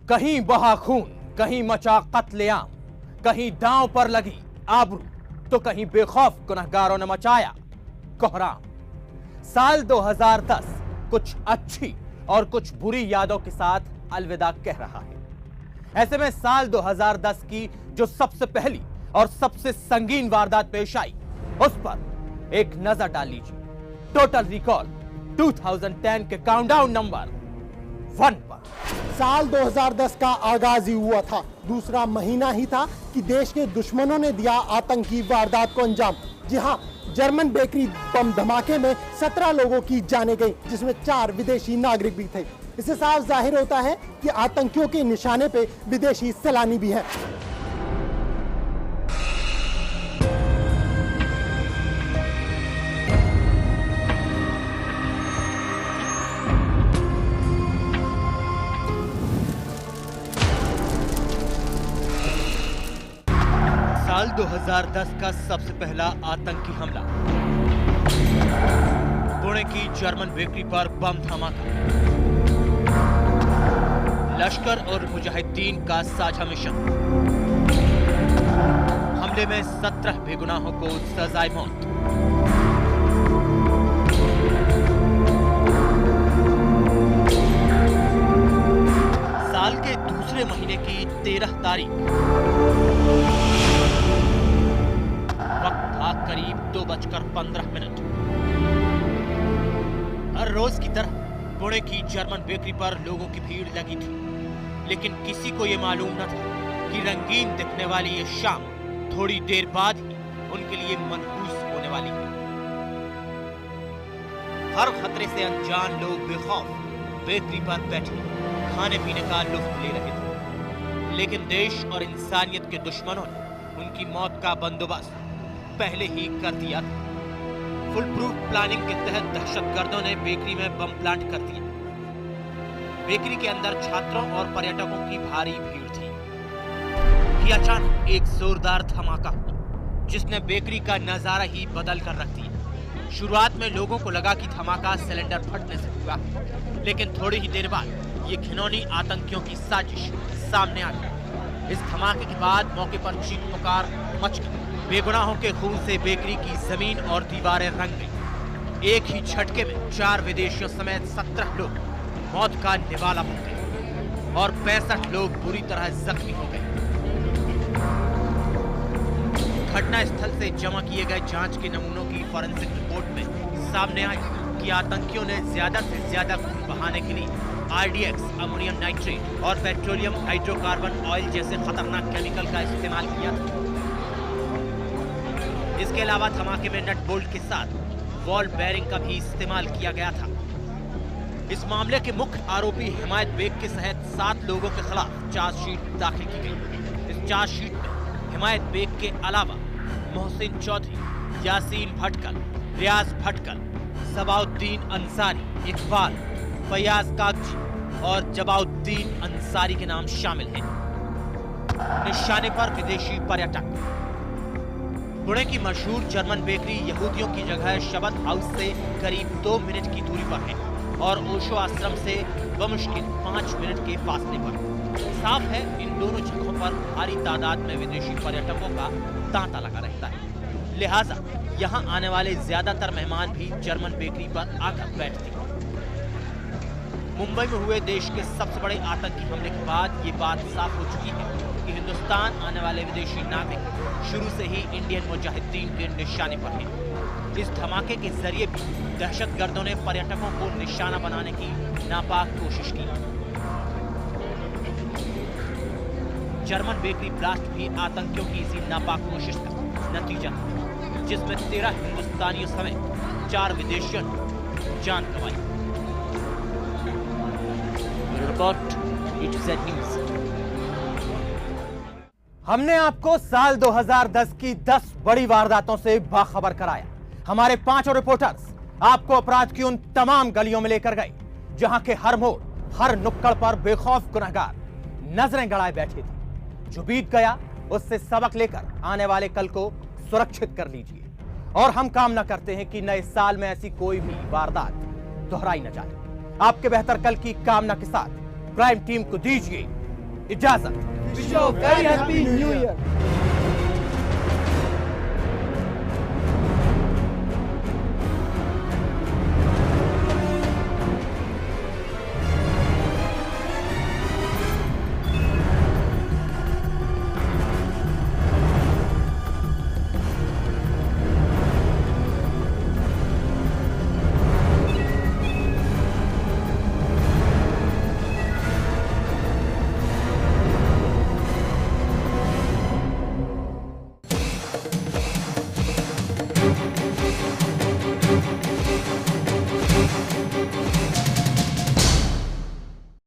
कहीं बहा खून, कहीं मचा कत्लेआम, कहीं दांव पर लगी आबरू, तो कहीं बेखौफ गुनहगारों ने मचाया कोहराम। साल 2010 कुछ अच्छी और कुछ बुरी यादों के साथ अलविदा कह रहा है। ऐसे में साल 2010 की जो सबसे पहली और सबसे संगीन वारदात पेश आई, उस पर एक नजर डाल लीजिए। टोटल रिकॉल 2010 के काउंटडाउन नंबर 1 पर। साल 2010 का आगाज ही हुआ था, दूसरा महीना ही था कि देश के दुश्मनों ने दिया आतंकी वारदात को अंजाम। जी हां, जर्मन बेकरी बम धमाके में 17 लोगों की जानें गई, जिसमें 4 विदेशी नागरिक भी थे। इससे साफ जाहिर होता है कि आतंकियों के निशाने पे विदेशी सैलानी भी हैं। साल 2010 का सबसे पहला आतंकी हमला, पुणे की जर्मन बेकरी पर बम धमाका। लश्कर और मुजाहिदीन का साझा मिशन। हमले में 17 बेगुनाहों को सजाए मौत। साल के दूसरे महीने की 13 तारीख, करीब 2:15। हर रोज की तरह पुणे की जर्मन बेकरी पर लोगों की भीड़ लगी थी, लेकिन किसी को यह मालूम न था कि रंगीन दिखने वाली ये शाम थोड़ी देर बाद ही उनके लिए मनहूस होने वाली है। हर खतरे से अनजान लोग बेखौफ बेकरी पर बैठे खाने पीने का लुत्फ ले रहे थे, लेकिन देश और इंसानियत के दुश्मनों ने उनकी मौत का बंदोबस्त पहले ही कर दिया था। फुल प्रूफ प्लानिंग के तहत दहशतगर्दों ने बेकरी में बम प्लांट कर दिया। बेकरी के अंदर छात्रों और पर्यटकों की भारी भीड़ थी कि अचानक एक जोरदार धमाका हुआ, जिसने बेकरी का नजारा ही बदल कर रख दिया। शुरुआत में लोगों को लगा कि धमाका सिलेंडर फटने से हुआ, लेकिन थोड़ी ही देर बाद ये घिनौनी आतंकियों की साजिश सामने आ गई। इस धमाके के बाद मौके पर चीख पुकार मच गई। बेगुनाहों के खून से बेकरी की जमीन और दीवारें रंग गई। एक ही झटके में 4 विदेशियों समेत 17 लोग मौत का निवाला बन गए और 65 लोग बुरी तरह जख्मी हो गए। घटना स्थल से जमा किए गए जांच के नमूनों की फॉरेंसिक रिपोर्ट में सामने आई कि आतंकियों ने ज्यादा से ज्यादा खून बहाने के लिए RDX, अमोनियम नाइट्रेट और पेट्रोलियम हाइड्रोकार्बन ऑयल जैसे खतरनाक केमिकल का इस्तेमाल किया था। इसके अलावा धमाके में नट बोल्ट के साथ वॉल बेयरिंग का भी इस्तेमाल किया गया था। इस मामले के मुख्य आरोपी हिमायत बेग के सहित 7 लोगों के खिलाफ चार्जशीट दाखिल की गई। इस चार्जशीट में हिमायत बेग के अलावा मोहसिन चौधरी, यासीन भटकल, रियाज भटकल, सबाउद्दीन अंसारी, इकबाल, फयाज कागजी और जबाउद्दीन अंसारी के नाम शामिल हैं। निशाने पर विदेशी पर्यटक। पुणे की मशहूर जर्मन बेकरी यहूदियों की जगह शबद हाउस से करीब 2 मिनट की दूरी पर है और ओशो आश्रम से बमुश्किल 5 मिनट के फासले पर। साफ है, इन दोनों जगहों पर भारी तादाद में विदेशी पर्यटकों का तांता लगा रहता है, लिहाजा यहाँ आने वाले ज्यादातर मेहमान भी जर्मन बेकरी पर आकर बैठते हैं। मुंबई में हुए देश के सबसे बड़े आतंकी हमले के बाद ये बात साफ हो चुकी है कि हिंदुस्तान आने वाले विदेशी नागरिक शुरू से ही इंडियन मुजाहिदीन के निशाने पर हैं। इस धमाके के जरिए भी दहशतगर्दों ने पर्यटकों को निशाना बनाने की नापाक कोशिश की। जर्मन बेकरी ब्लास्ट भी आतंकियों की इसी नापाक कोशिश का नतीजा था, जिसमें 13 हिंदुस्तानियों समेत 4 विदेशियों ने जान गंवाई। Report E2Z news. हमने आपको साल 2010 की 10 बड़ी वारदातों से बाखबर कराया। हमारे 5 रिपोर्टर्स आपको अपराध की उन तमाम गलियों में लेकर गए जहां के हर मोड़, हर नुक्कड़ पर बेखौफ गुनहगार नजरें गड़ाए बैठे थे। जो बीत गया उससे सबक लेकर आने वाले कल को सुरक्षित कर लीजिए। और हम कामना करते हैं कि नए साल में ऐसी कोई भी वारदात दोहराई न जाए। आपके बेहतर कल की कामना के साथ प्राइम टीम को दीजिए इजाजत। Wish you a very happy new year.